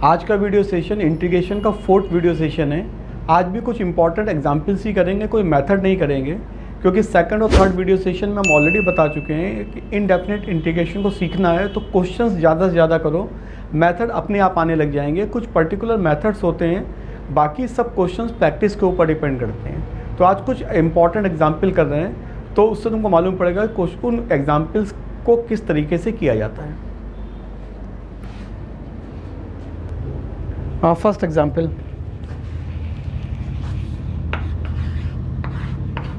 आज का video session integration का 4th वीडियो सेशन है। आज भी कुछ इंपॉर्टेंट एग्जांपल्स ही करेंगे, कोई मेथड नहीं करेंगे, क्योंकि 2nd और 3rd वीडियो सेशन में हम ऑलरेडी बता चुके हैं कि इनडेफिनेट इंटीग्रेशन को सीखना है तो क्वेश्चंस ज़्यादा से ज़्यादा करो, मेथड अपने आप आने लग जाएंगे। कुछ पर्टिकुलर मेथड्स होते हैं, बाकी सब क्वेश्चंस प्रैक्टिस के ऊपर डिपेंड करते हैं। तो आज कुछ इंपॉर्टेंट एग्जाम्पल कर रहे हैं तो उससे तुमको मालूम पड़ेगा उन एग्जाम्पल्स को किस तरीके से किया जाता है। First example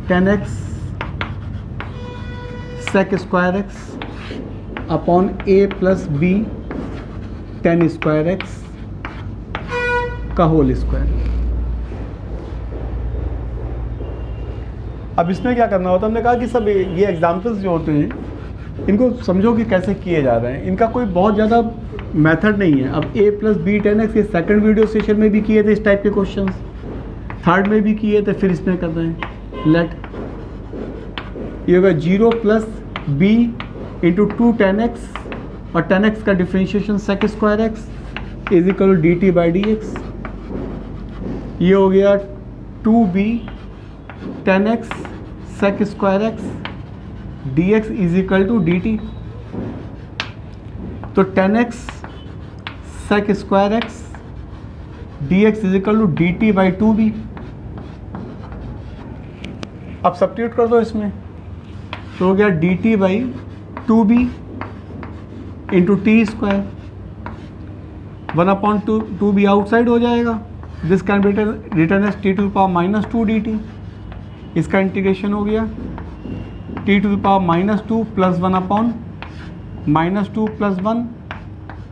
10x sec square x upon a plus b 10 square x का होल स्क्वायर। अब इसमें क्या करना होता है, हमने कहा कि सब ये एग्जाम्पल्स जो होते हैं इनको समझो कि कैसे किए जा रहे हैं। इनका कोई बहुत ज़्यादा मेथड नहीं है। अब a प्लस बी 10x ये 2nd वीडियो सेशन में भी किए थे इस टाइप के क्वेश्चंस, 3rd में भी किए थे, फिर इसमें कर रहे हैं। लेट ये होगा 0 प्लस बी इंटू 2 10x और 10x का differentiation sec square x is equal to d t by d x. ये हो गया 2b 10x sec square x d x is equal to d t. तो 10x sec square x d x is equal to d t by 2b। अब substitute कर दो इसमें, तो हो गया d t by 2b into t square. 1/2b outside हो जाएगा। This can be return as T to the power minus 2 d t. इसका इंटीग्रेशन हो गया t to the power minus 2 plus 1/-2 plus 1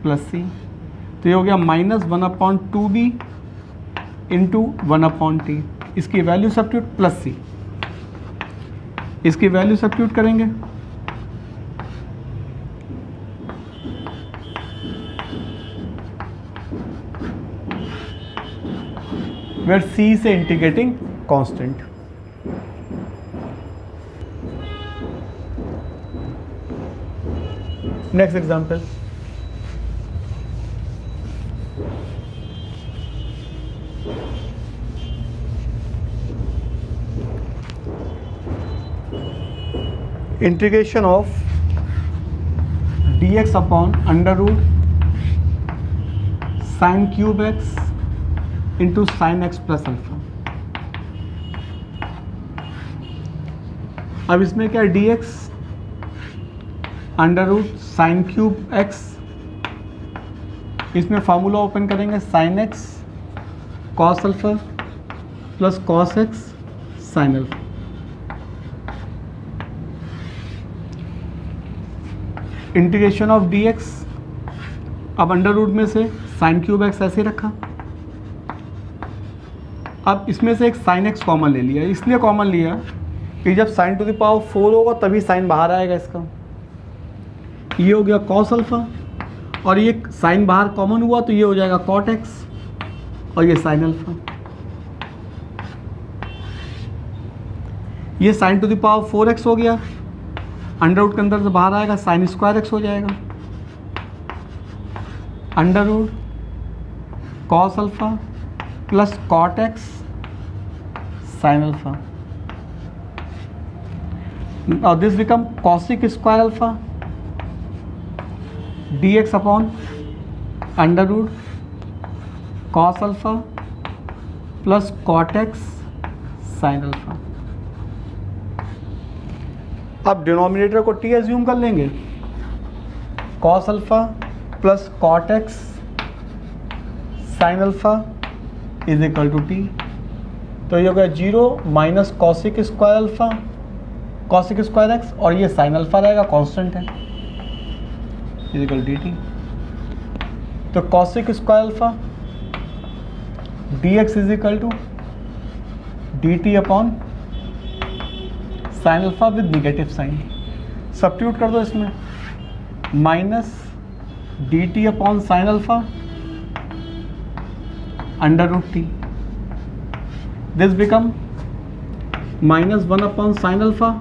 plus c. तो ये हो गया minus 1/2b into 1/t। इसकी वैल्यू सब्स्टिट्यूट प्लस सी, इसकी वैल्यू सब्स्टिट्यूट करेंगे वेयर सी से integrating constant. Next example integration of dx upon under root sine cube x into sine x plus alpha. अब इसमें क्या है, dx under root sine cube x, इसमें formula open करेंगे sine x cos alpha plus cos x sine alpha. Integration of dx, अब under root में से sign cube x ऐसे रखा। अब इसमें से एक साइन एक्स कॉमन ले लिया, इसलिए कॉमन लिया कि जब साइन टू द पावर 4 होगा तभी साइन बाहर आएगा इसका। ये हो गया कॉस अल्फा और ये साइन बाहर कॉमन हुआ तो ये हो जाएगा कॉट एक्स और ये साइन अल्फा। ये sign to the power 4x हो गया, अंडर रूट के अंदर से बाहर आएगा साइन स्क्वायर एक्स हो जाएगा। Under root cos alpha plus cot x sine alpha और this become cosec square alpha dx upon under root cos alpha plus cot x sine alpha. अब डिनोमिनेटर को t एज्यूम कर लेंगे, cos alpha plus cot x sine alpha is equal to t. तो ये हो गया 0 minus cosec square alpha cosec square x और ये साइन अल्फा रहेगा, कांस्टेंट है, इज इक्वल डी टी। तो cosec square alpha d x is equal to d t upon sine alpha with negative sign. Substitute कर दो इसमें, minus d t upon sine alpha under root t. This become minus 1 upon sine alpha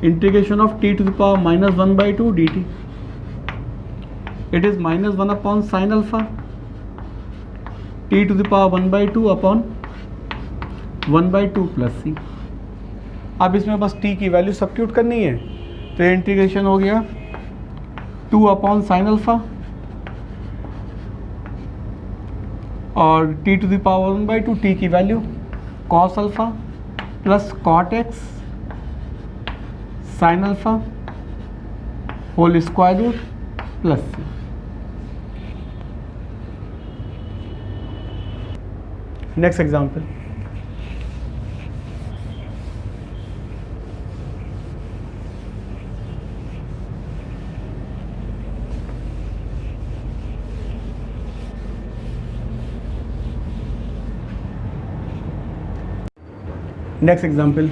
integration of t to the power -1/2 dt। It is -1 upon sine alpha t to the power 1/2 upon 1/2 plus c. अब इसमें बस t की value substitute करनी है, तो ये integration हो गया 2 अपॉन साइन अल्फा और t to the power 1/2 t की value cos alpha plus cot x sine alpha whole square root plus c. Next example, next example,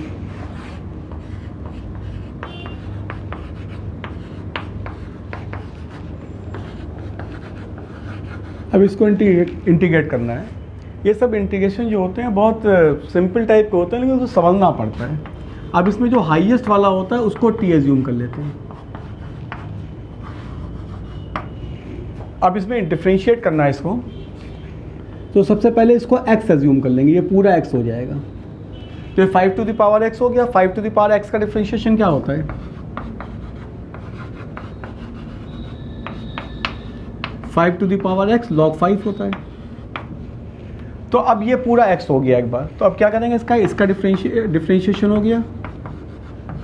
अब इसको इंटीग्रेट करना है। ये सब इंटीग्रेशन जो होते हैं बहुत सिंपल टाइप के होते हैं, लेकिन उसको समझना पड़ता है। अब इसमें जो हाईएस्ट वाला होता है उसको टी एज्यूम कर लेते हैं। अब इसमें डिफरेंशिएट करना है इसको, तो सबसे पहले इसको x एज्यूम कर लेंगे, ये पूरा x हो जाएगा। तो ये 5 टू द पावर x हो गया। 5 टू द पावर x का डिफरेंशिएशन क्या होता है? 5 to the power x log 5 होता है। तो अब ये पूरा x हो गया एक बार, तो अब क्या करेंगे, इसका डिफरेंशिएशन हो गया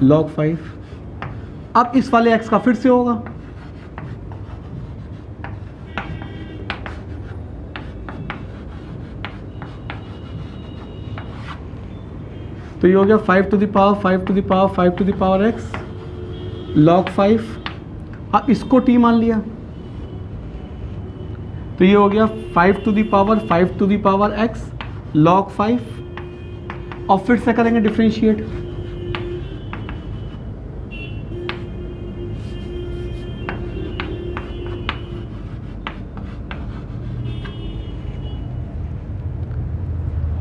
log 5। अब इस वाले x का फिर से होगा, तो ये हो गया 5 to the power 5 to the power 5 to the power x log 5। अब इसको t मान लिया, तो ये हो गया 5 to the power 5 to the power x log 5। और फिर से करेंगे डिफरेंशिएट,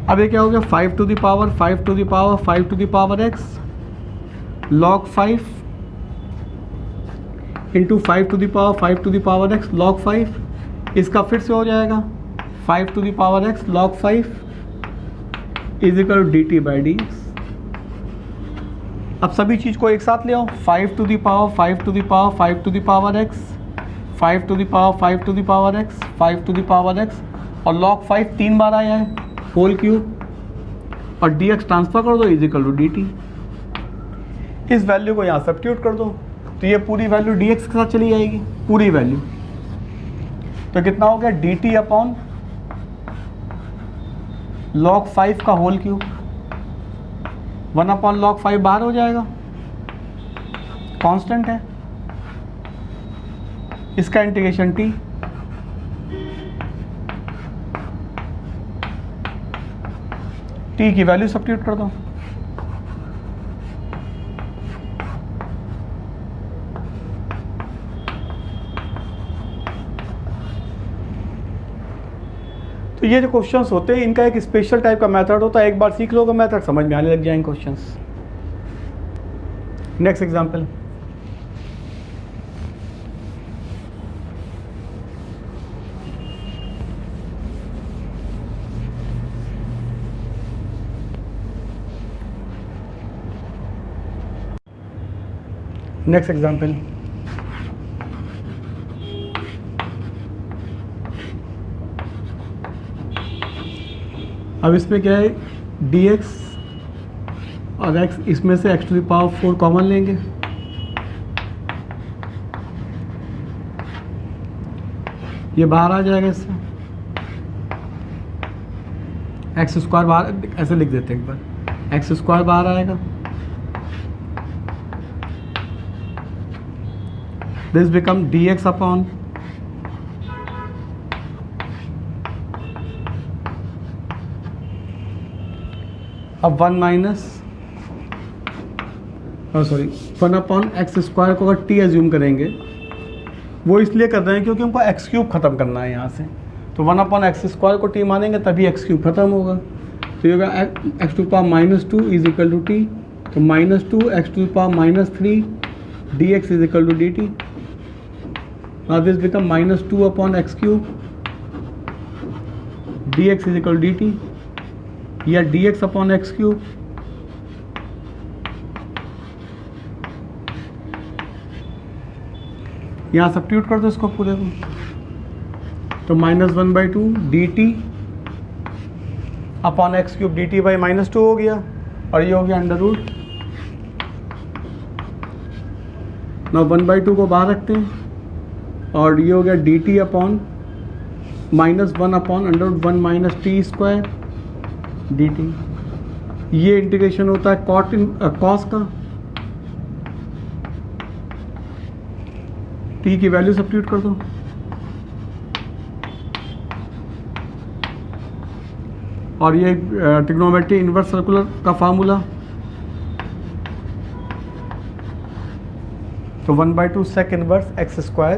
अब ये क्या हो गया 5 to the power 5 to the power 5 to the power x log 5 into 5 to the power 5 to the power x log 5। इसका फिर से हो जाएगा 5 to the power x log 5 is equal to dt by dx। अब सभी चीज़ को एक साथ ले आओ, 5 to the power 5 to the power 5 to the power x 5 to the power 5 to the power x 5 to the power x और log 5 3 बार आया है होल क्यूब और dx ट्रांसफर कर दो इज इक्वल टू dt। इस वैल्यू को यहाँ सब्स्टिट्यूट कर दो, तो ये पूरी वैल्यू dx के साथ चली जाएगी, पूरी वैल्यू। तो कितना हो गया dt अपॉन log 5 का होल क्यूब, 1 अपॉन log 5 बाहर हो जाएगा, कांस्टेंट है। इसका इंटीग्रेशन t, t की वैल्यू सब्स्टिट्यूट कर दो, तो ये जो क्वेश्चंस होते हैं इनका एक स्पेशल टाइप का मेथड होता है। एक बार सीख लोगे मेथड समझ में आने लग जाएंगे questions. Next example, next example, अब इसमें क्या है dx और x, इसमें से x to the power 4 common लेंगे, ये बाहर आ जाएगा इससे, एक्स स्क्वायर बाहर, ऐसे लिख देते हैं एक बार, एक्स स्क्वायर बाहर आएगा, दिस बिकम dx अपॉन अब 1 माइनस 1 अपॉन एक्स स्क्वायर को अगर t एज्यूम करेंगे, वो इसलिए कर रहे हैं क्योंकि हमको एक्स क्यूब खत्म करना है यहाँ से, तो 1 अपॉन एक्स स्क्वायर को t मानेंगे तभी एक्स क्यूब खत्म होगा। तो ये होगा x to power -2 is equal to t, तो -2 x to power -3 dx is equal to dt। Now this become minus 2 upon x cube dx is equal to dt या dx upon x cube यहाँ substitute कर दो इसको पूरे को, तो -1/2 dt upon x cube dt by -2 हो गया और ये हो गया अंडर रूट। ना 1/2 को बाहर रखते हैं और ये हो गया dt upon -1 upon under root 1 minus t square dt। ये इंटीग्रेशन होता है कॉस का, t की वैल्यू सब्स्टिट्यूट कर दो और ये ट्रिग्नोमेट्री इनवर्स सर्कुलर का फार्मूला, तो 1/2 sec inverse x square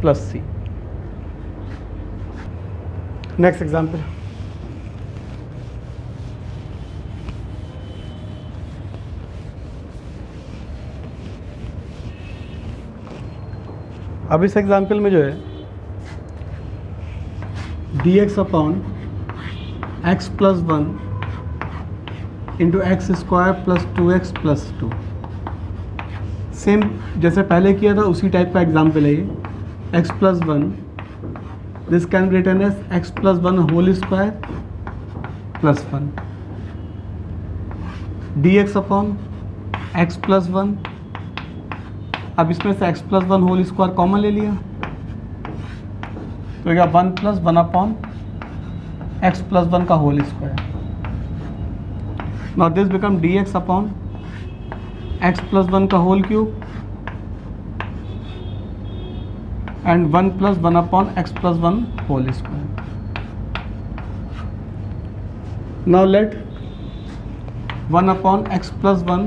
plus c. Next example, अब इस एग्जाम्पल में जो है dx upon x plus 1 into x square plus 2x plus 2, same जैसे पहले किया था उसी टाइप का एग्जाम्पल है ये। x plus 1 this can be written as x plus 1 whole square plus 1 dx upon x plus 1। अब इसमें से x plus 1 whole square common ले लिया तो क्या 1 प्लस 1 अपॉन x प्लस 1 का whole square. Now this become dx upon x plus 1 का whole cube and 1 plus 1 upon x plus 1 whole square. Now let 1 upon x plus 1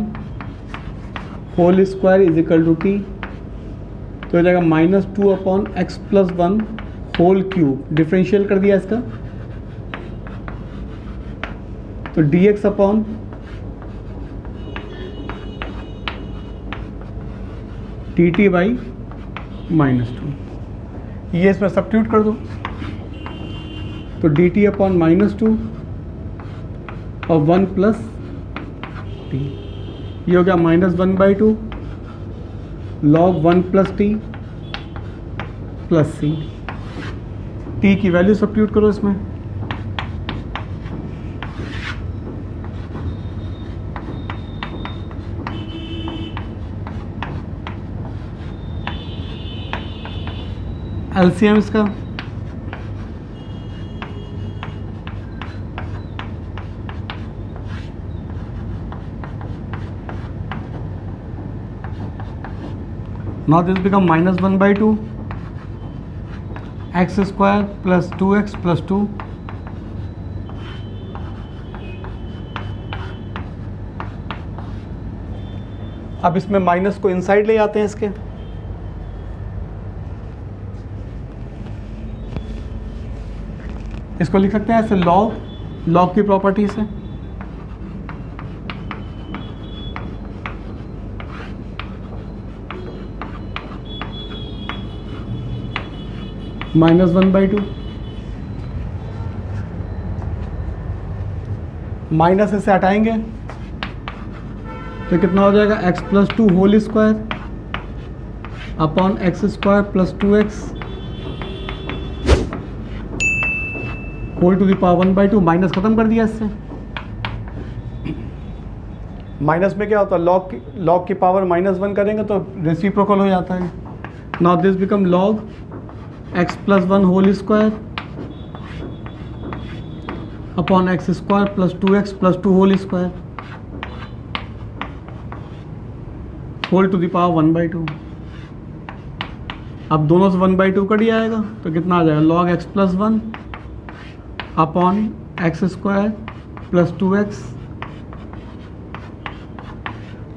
whole square is equal to t, तो हो जाएगा -2 upon x plus 1 whole cube, differential कर दिया इसका, तो dx upon dt by -2, ये इसमें सब्स्टिट्यूट कर दो, तो dt अपॉन -2 और 1 प्लस टी, ये हो गया -1/2 log 1 प्लस टी प्लस सी। टी की वैल्यू सब्स्टिट्यूट करो इसमें, एलसीएम इसका now this become -1/2 x square plus 2x plus 2 अब इसमें माइनस को इनसाइड ले आते हैं इसके, इसको लिख सकते हैं ऐसे लॉग की प्रॉपर्टी से, -1/2 माइनस इससे हटाएंगे तो कितना हो जाएगा x plus 2 whole square upon x square plus 2x whole to the power 1/2। Minus खत्म कर दिया इससे, माइनस में क्या होता है लॉग की पावर -1 करेंगे तो रेसिप्रोकल हो जाता है। Now this become log x plus 1 whole square upon x square plus 2x plus 2 whole square whole to the power 1/2। अब दोनों से 1/2 कट जाएगा तो कितना आ जाएगा log x plus 1 upon x square plus 2x,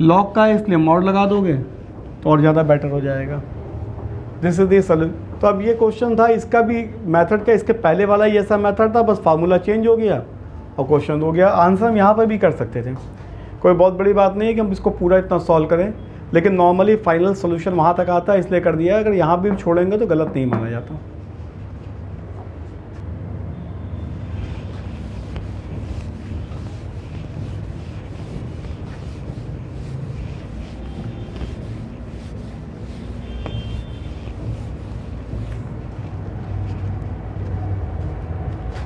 log का है इसलिए मॉड लगा दोगे तो और ज़्यादा बेटर हो जाएगा। This is the solution. तो अब ये क्वेश्चन था, इसका भी मेथड क्या, इसके पहले वाला ही ऐसा मेथड था, बस फार्मूला चेंज हो गया और क्वेश्चन हो गया। आंसर हम यहाँ पर भी कर सकते थे, कोई बहुत बड़ी बात नहीं है कि हम इसको पूरा इतना सॉल्व करें। लेकिन नॉर्मली फाइनल सोल्यूशन वहाँ तक आता है, इसलिए कर दिया है। अगर यहाँ भी छोड़ेंगे तो गलत नहीं माना जाता।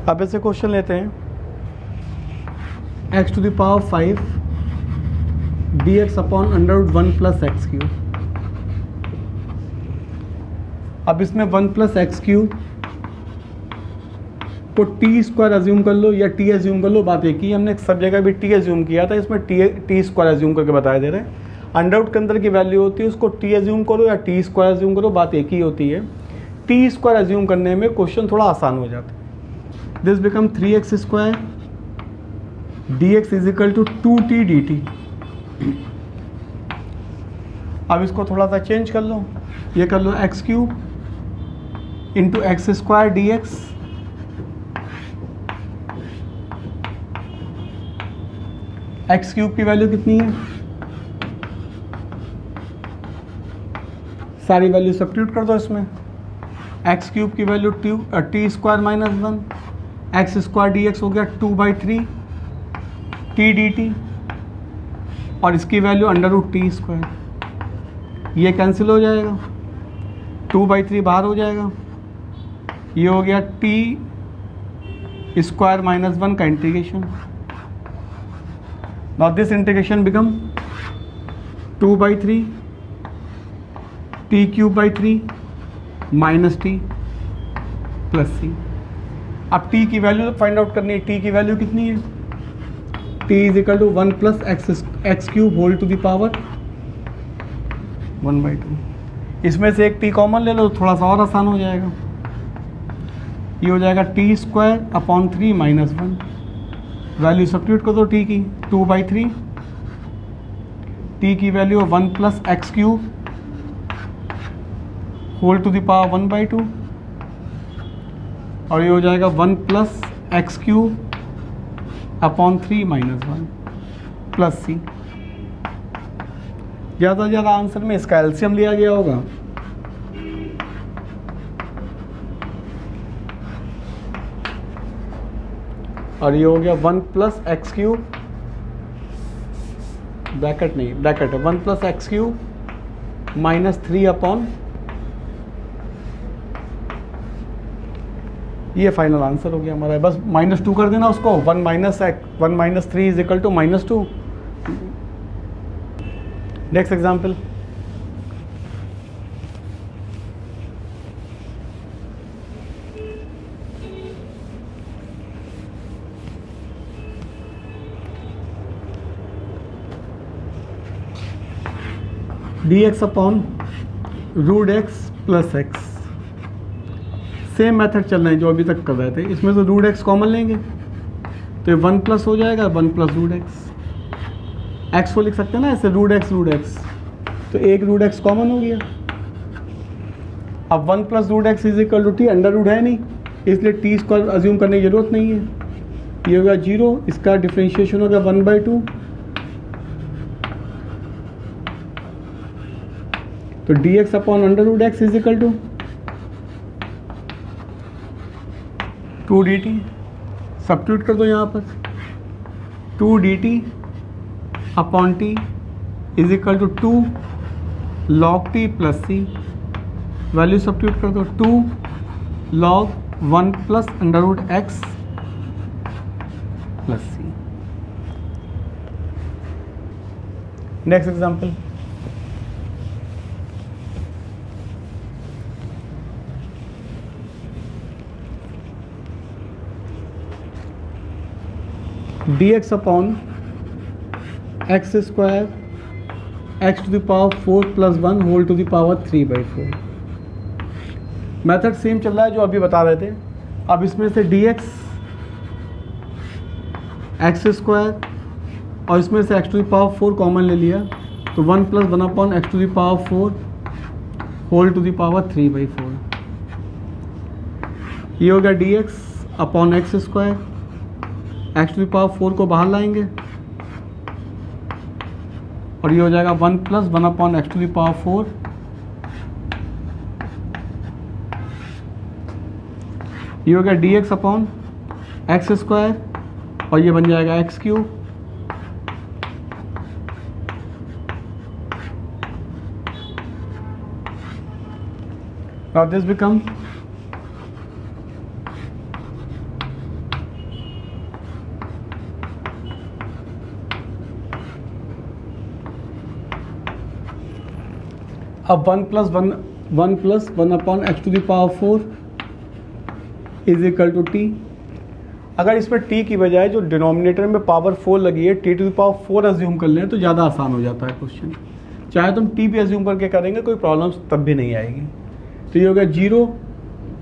अब ऐसे क्वेश्चन लेते हैं, x to the power 5 dx upon √1 plus x cube. अब इसमें 1 प्लस एक्स क्यूब को टी स्क्वायर अज्यूम कर लो या टी अज्यूम कर लो, बात एक ही। हमने सब जगह भी टी अज्यूम किया था, इसमें टी स्क्वायर अज्यूम करके बताया दे रहे हैं। अंडर के अंदर की वैल्यू होती है, उसको टी अज्यूम करो या टी स्क्वायर अज्यूम करो, बात एक ही होती है। टी स्क्वायर अज्यूम करने में क्वेश्चन थोड़ा आसान हो जाता है। This become 3x square dx is equal to 2t dt। अब इसको थोड़ा सा चेंज कर लो, ये कर लो x cube into x square dx x cube की वैल्यू कितनी है, सारी वैल्यू सब्स्टिट्यूट कर दो इसमें। x क्यूब की value T square minus 1, x square dx हो गया 2/3 t dt, और इसकी वैल्यू √t स्क्वायर। ये कैंसिल हो जाएगा, 2/3 बाहर हो जाएगा, ये हो गया t स्क्वायर माइनस 1 का integration. Now this integration become 2/3 t cube by 3 minus t plus c. अब t की वैल्यू फाइंड आउट करनी है। t की वैल्यू कितनी है, t is equal to 1 plus x cube whole to the power 1/2। इसमें से एक t कॉमन ले लो, थोड़ा सा और आसान हो जाएगा। ये हो जाएगा t square upon 3 minus 1। Value substitute कर दो t की, 2/3 t की value 1 plus x cube whole to the power 1/2, और ये हो जाएगा 1 plus x cube upon 3 minus 1 plus c. ज़्यादा से ज़्यादा आंसर में इसका एलसीएम लिया गया होगा। और ये हो गया 1 प्लस एक्स क्यूब, ब्रैकेट नहीं, ब्रैकेट है, 1 plus x cube minus 3 upon, ये फाइनल आंसर हो गया हमारा। बस -2 कर देना उसको, 1 minus 3 is equal to -2। Next example, dx upon √x plus x. Same method चल रहे हैं जो अभी तक कर रहे थे। इसमें तो √x कॉमन लेंगे तो ये 1 प्लस हो जाएगा, 1 प्लस √x। x को लिख सकते हैं ना ऐसे, √x, तो एक √x कॉमन हो गया। अब 1 plus √x is equal to t, under root है नहीं, इसलिए टी स्क्वायर अज्यूम करने की जरूरत नहीं है। ये हो गया 0, इसका डिफ्रेंशिएशन हो गया 1/2, तो dx upon √x is equal to 2 dt। Substitute कर दो यहाँ पर, 2 dt upon t is equal to 2 log t plus c। Value substitute कर दो, 2 log 1 plus √x plus c। Next example, dx upon x square x to the power 4 plus 1 whole to the power 3/4। Method same चल रहा है जो अभी बता रहे थे। अब इसमें से dx एक्स स्क्वायर और इसमें से x to the power 4 common ले लिया, तो 1 plus 1 upon x to the power 4 whole to the power 3/4। ये हो गया dx upon x square, x to the power 4 को बाहर लाएंगे और ये हो जाएगा 1 + 1/x⁴, ये हो गया dx/x² और ये बन जाएगा x³। Now this become अब 1 + 1/x⁴ is equal to t। अगर इसमें t की बजाय जो डिनोमिनेटर में पावर 4 लगी है t⁴ अज्यूम कर लें तो ज़्यादा आसान हो जाता है क्वेश्चन। चाहे तुम t भी अज्यूम करके करेंगे कोई प्रॉब्लम तब भी नहीं आएगी। तो ये हो गया 0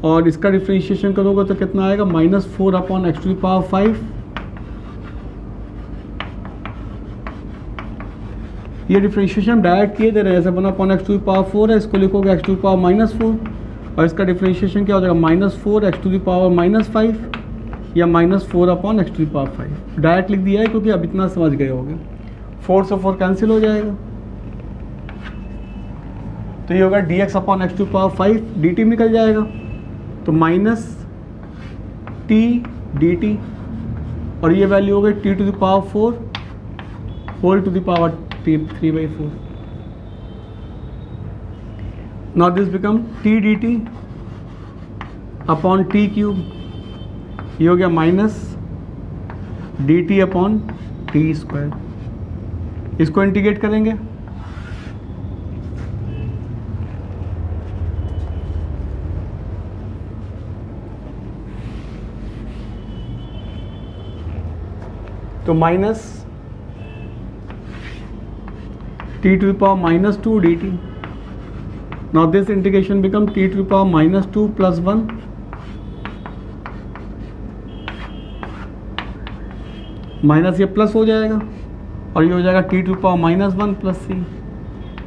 और इसका डिफ्रेंशिएशन करोगे तो कितना आएगा -4/x⁵। ये डिफ्रेंशिएशन डायरेक्ट किए दे रहे हैं, जैसे 1/x⁴ है, इसको लिखोगे x⁴ और इसका डिफ्रेंशिएशन क्या हो जाएगा -4x⁻5 या -4/x⁵। डायरेक्ट लिख दिया है क्योंकि अब इतना समझ गए होगे। 4 से 4 कैंसिल हो जाएगा, तो ये होगा dx/x⁵, dt निकल जाएगा तो -t dt और ये वैल्यू हो गई t⁴ whole to the power 3/4। Now this become t dt upon t³, ये हो गया -dt/t²। इसको इंटीग्रेट करेंगे तो -t⁻⁻2 dt। Now this integration become t⁻⁻2 + 1 minus ये प्लस हो जाएगा और ये हो जाएगा t⁻⁻1 + c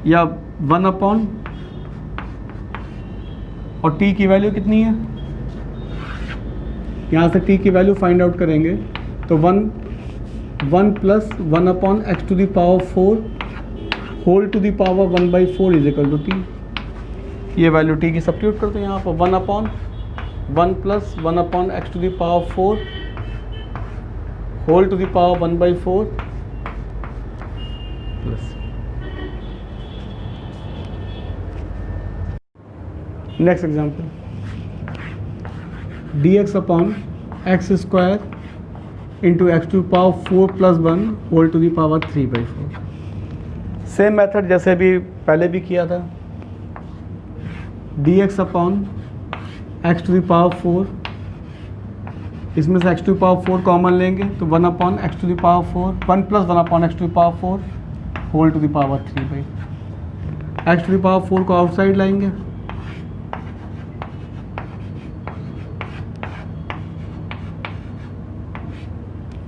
या 1 और t की वैल्यू कितनी है, यहाँ से t की वैल्यू फाइंड आउट करेंगे तो 1 + 1/x⁴ whole to the power 1/4 is equal to t। ये वैल्यू t की सब्स्टिट्यूट करते हैं यहाँ पर 1 + 1/x⁴ whole to the power 1/4 plus. Next example dx/x² into x⁴ + 1 whole to the power 3/4। Same method जैसे भी पहले भी किया था, dx/x⁴, इसमें से x⁴ कॉमन लेंगे तो 1/x⁴, 1 + 1/x⁴ whole to the power 3/4। x⁴ को आउटसाइड लाएंगे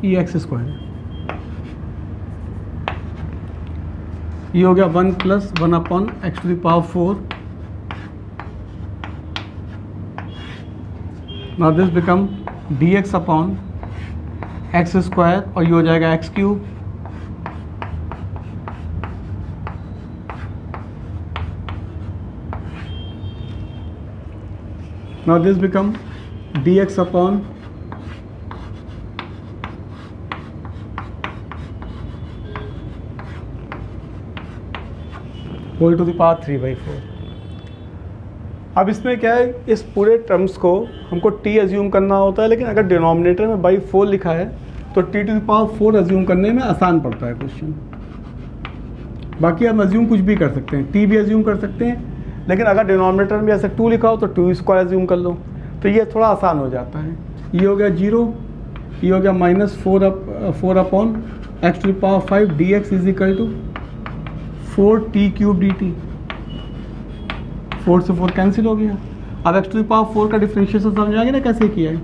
ये x², ये हो गया 1 + 1/x⁴। Now this become dx/x² और ये हो जाएगा x³। Now this become dx/x whole to the power 3/4। अब इसमें क्या है, इस पूरे टर्म्स को हमको t अज्यूम करना होता है, लेकिन अगर डिनोमिनेटर में /4 लिखा है तो t⁴ अज्यूम करने में आसान पड़ता है क्वेश्चन। बाकी हम अज्यूम कुछ भी कर सकते हैं, t भी अज्यूम कर सकते हैं, लेकिन अगर डिनोमिनेटर में ऐसे 2 लिखा हो तो 2² अज्यूम कर लो, तो ये थोड़ा आसान हो जाता है। ये हो गया 0, ये हो गया -4/x⁵ dx is equal to 4t³ dt। 4 से 4 कैंसिल हो गया। अब x⁴ का डिफ्रेंशिएशन समझ आएंगे ना कैसे किया है।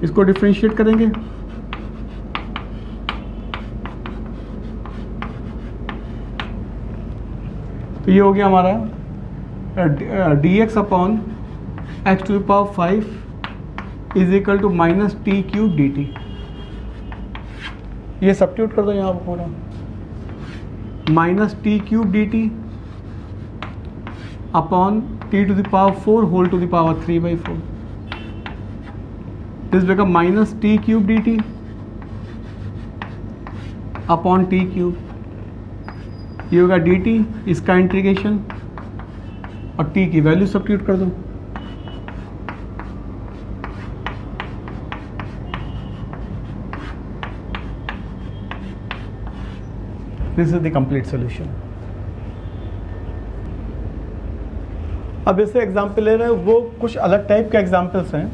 इसको डिफ्रेंशिएट करेंगे तो ये हो गया हमारा dx/x⁵ is equal to -t³ dt। ये सब्स्टिट्यूट कर दो यहाँ पर पूरा minus t cube d t upon t to the power 4 whole to the power 3/4. This become minus t cube d t upon t cube. ये होगा d t, इसका integration, और टी की वैल्यू सब्स्टिट्यूट कर दो. This is the complete solution. अब जैसे example ले रहे हैं, वो कुछ अलग टाइप के एग्जाम्पल्स हैं,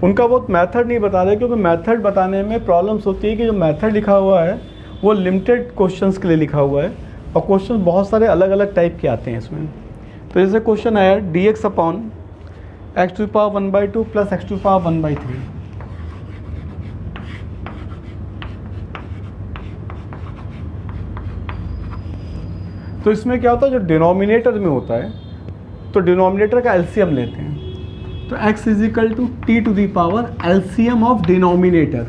उनका बहुत मेथड नहीं बता रहे, क्योंकि मेथड बताने में प्रॉब्लम्स होती है कि जो मेथड लिखा हुआ है वो लिमिटेड क्वेश्चंस के लिए लिखा हुआ है, और क्वेश्चन बहुत सारे अलग अलग टाइप के आते हैं इसमें. तो जैसे क्वेश्चन आया dx upon x to the power 1/2 plus x to the power 1/3. तो इसमें क्या होता है, जो डिनोमिनेटर में होता है, तो डिनोमिनेटर का एलसीएम लेते हैं. तो x is equal to t to the power LCM of denominator.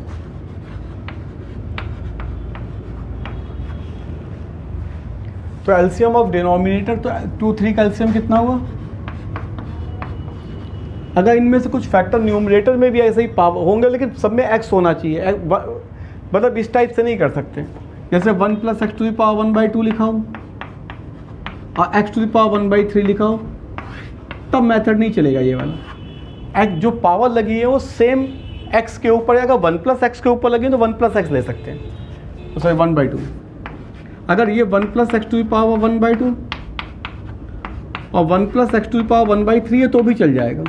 तो एलसीएम ऑफ डिनोमिनेटर, तो 2 3 का एलसीएम कितना हुआ. अगर इनमें से कुछ फैक्टर न्यूमरेटर में भी ऐसे ही पावर होंगे, लेकिन सब में x होना चाहिए, मतलब इस टाइप से नहीं कर सकते. जैसे 1 plus x to the power 1/2 लिखा हूँ और x टू द पावर 1/3 लिखा हो, तब मेथड नहीं चलेगा ये वाला. x जो पावर लगी है वो सेम x के ऊपर है. अगर 1 प्लस एक्स के ऊपर लगी तो 1 प्लस एक्स ले सकते हैं, तो सॉरी 1/2. अगर ये 1 plus x to the power 1/2 और 1 plus x to the power 1/3 है तो भी चल जाएगा.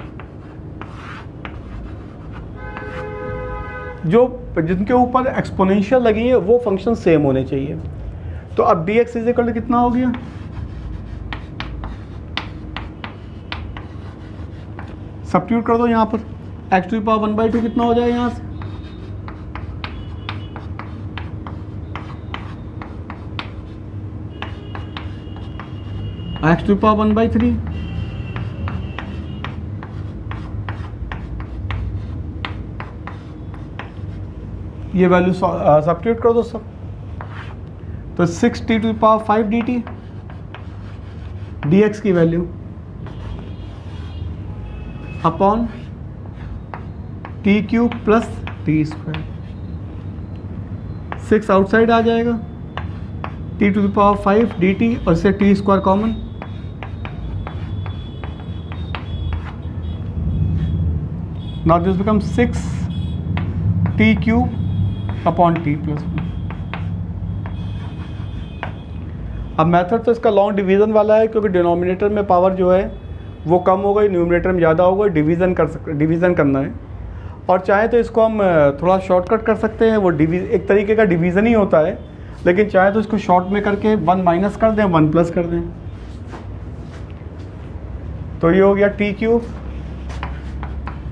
जो जिनके ऊपर एक्सपोनेंशियल लगी है वो फंक्शन सेम होने चाहिए. तो अब dx इज इक्वल टू कितना हो गया, सब्स्टिट्यूट कर दो यहाँ पर. x टू द पावर 1/2 कितना हो जाएगा यहाँ से, x टू द पावर 1/3. ये वैल्यू सब्स्टिट्यूट कर दो सब. तो 6t to the power 5 dt, dx की value upon t cube plus t square. 6 outside आ जाएगा, t to the power 5 dt और इससे t square common. Now this become 6 t cube upon t plus 1. अब मेथड तो इसका long division वाला है, क्योंकि डिनोमिनेटर में पावर जो है वो कम हो गई, न्यूमरेटर में ज़्यादा हो गई, डिवीज़न करना है. और चाहे तो इसको हम थोड़ा शॉर्टकट कर सकते हैं, वो एक तरीके का डिवीज़न ही होता है, लेकिन चाहे तो इसको शॉर्ट में करके 1 माइनस कर दें, 1 प्लस कर दें. तो ये हो गया टी क्यूब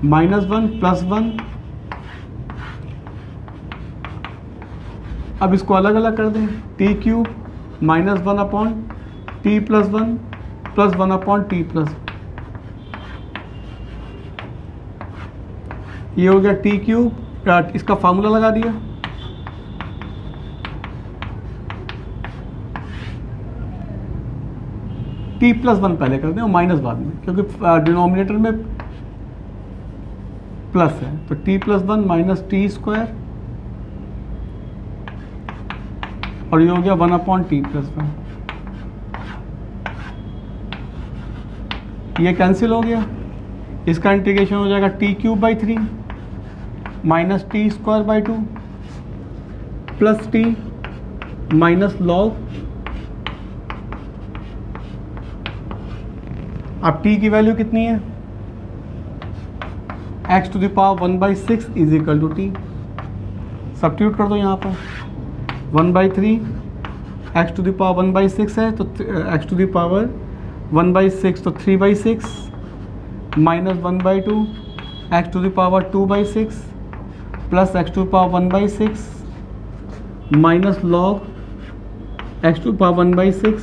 -1 प्लस 1. अब इसको अलग अलग कर दें, T cube -1 upon t plus 1 plus 1 upon t plus 1. ये हो गया टी क्यूब, इसका फार्मूला लगा दिया. टी प्लस 1 पहले कर दें और माइनस बाद में, क्योंकि डिनोमिनेटर में प्लस है. तो T plus 1 minus t square, और ये हो गया 1 अपॉन टी प्लस 1. ये कैंसिल हो गया. इसका इंटीग्रेशन हो जाएगा t cube by 3 minus t square by 2 plus t minus log. अब टी की वैल्यू कितनी है, x to the power 1/6 is equal to t. Substitute कर दो यहाँ पर. 1/3 x टू द पावर 1/6 है, तो x टू द पावर 1/6 तो 3/6 minus 1/2 x to the power 2/6 plus x to the power 1/6 minus log x to the power 1/6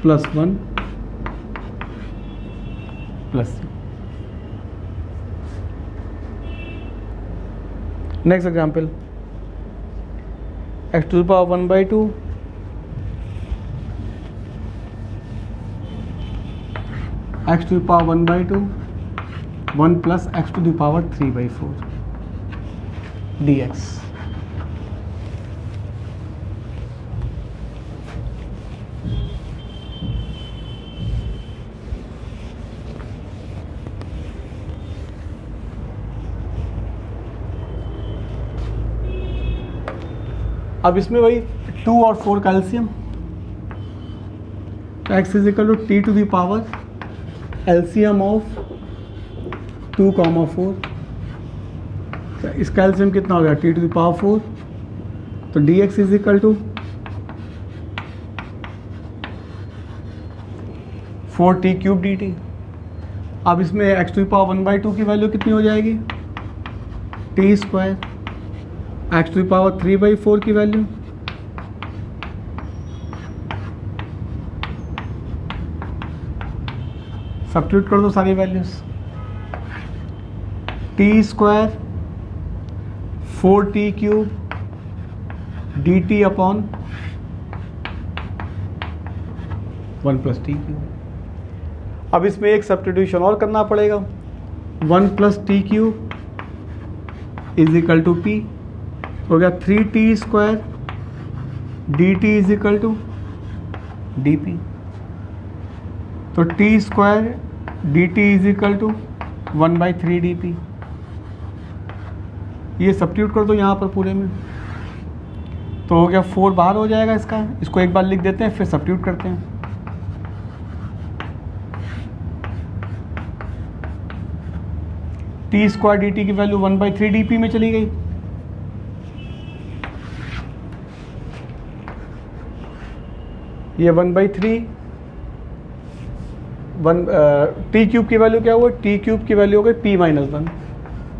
plus 1 plus. Next example, x to the power 1/2 x to the power 1/2 1 plus x to the power 3/4 dx। अब इसमें वही 2 और 4 calcium, तो x is equal to t to the power LCM of 2, 4। तो इस calcium कितना हो गया टी टू दी पावर 4, तो dx is equal to 4t³ dt। अब इसमें x टू दी पावर 1/2 की वैल्यू कितनी हो जाएगी t², x to the power 3/4 की वैल्यू सब्स्टिट्यूट कर दो सारी values, t² 4t³ dt upon 1 plus t³। अब इसमें एक सब्स्टिट्यूशन और करना पड़ेगा, 1 plus t³ is equal to p, हो गया 3t² dt is equal to dp। तो t² dt is equal to 1/3 dp। ये सब्स्टिट्यूट कर दो यहाँ पर पूरे में, तो हो गया 4 बाहर हो जाएगा इसका, इसको एक बार लिख देते हैं फिर सब्स्टिट्यूट करते हैं। t² dt की वैल्यू 1/3 dp में चली गई, ये 1/3 t³ की वैल्यू क्या हुआ, t³ की वैल्यू हो गई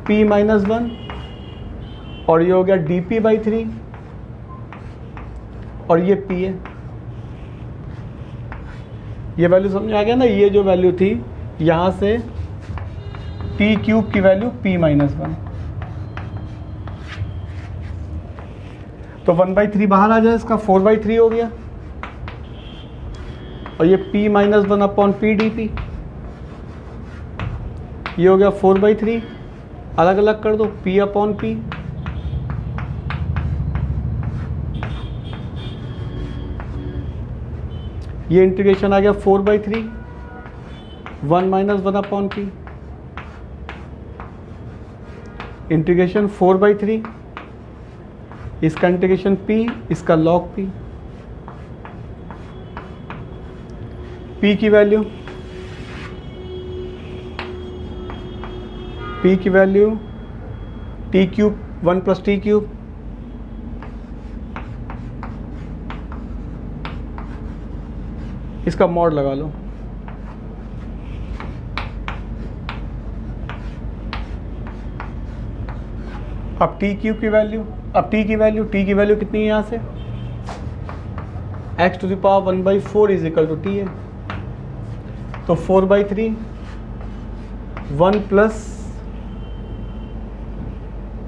p-1 और ये हो गया dp/3 और ये p है। ये वैल्यू समझ आ गया ना, ये जो वैल्यू थी यहाँ से t³ की वैल्यू p-1, तो 1/3 बाहर आ जाए, इसका 4/3 हो गया और ये p-1 अपॉन p dp, ये हो गया 4/3, अलग अलग कर दो p अपॉन p, ये इंटीग्रेशन आ गया 4/3 1 अपॉन p, इंटीग्रेशन 4/3, इसका इंटीग्रेशन p, इसका log p, p की वैल्यू t³, 1 प्लस t³, इसका मॉड लगा लो, अब t³ की वैल्यू, अब t की वैल्यू कितनी है यहाँ से, x to the power 1/4 is equal to t है, तो 4/3 1 plus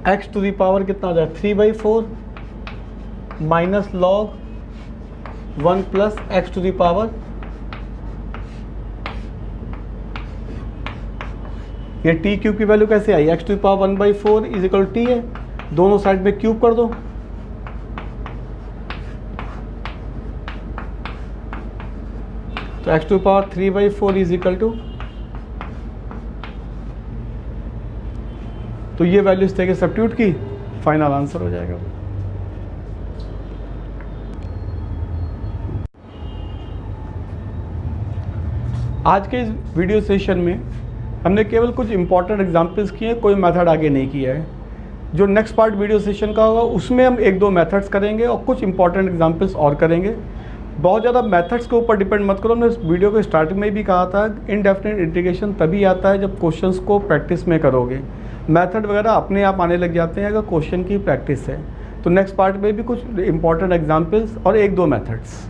x to the power कितना हो जाए 3/4 minus log 1 plus x to the power, ये t³ की वैल्यू कैसे आई, x to the power 1/4 is equal to t है, दोनों साइड में क्यूब कर दो, तो x to the power 3/4 is equal to, तो ये वैल्यू इस तरह के सब्स्टिट्यूट की, फाइनल आंसर हो जाएगा। आज के इस वीडियो सेशन में हमने केवल कुछ इंपॉर्टेंट एग्जांपल्स किए हैं, कोई मेथड आगे नहीं किया है। जो नेक्स्ट पार्ट वीडियो सेशन का होगा उसमें हम 1-2 मेथड्स करेंगे और कुछ इंपॉर्टेंट एग्जांपल्स और करेंगे। बहुत ज़्यादा मेथड्स के ऊपर डिपेंड मत करो, हमने वीडियो को स्टार्टिंग में भी कहा था, इनडेफिनेट इंटीग्रेशन तभी आता है जब क्वेश्चंस को प्रैक्टिस में करोगे। मेथड वगैरह अपने आप आने लग जाते हैं अगर क्वेश्चन की प्रैक्टिस है। तो नेक्स्ट पार्ट में भी कुछ इंपॉर्टेंट एग्जांपल्स और 1-2 मेथड्स।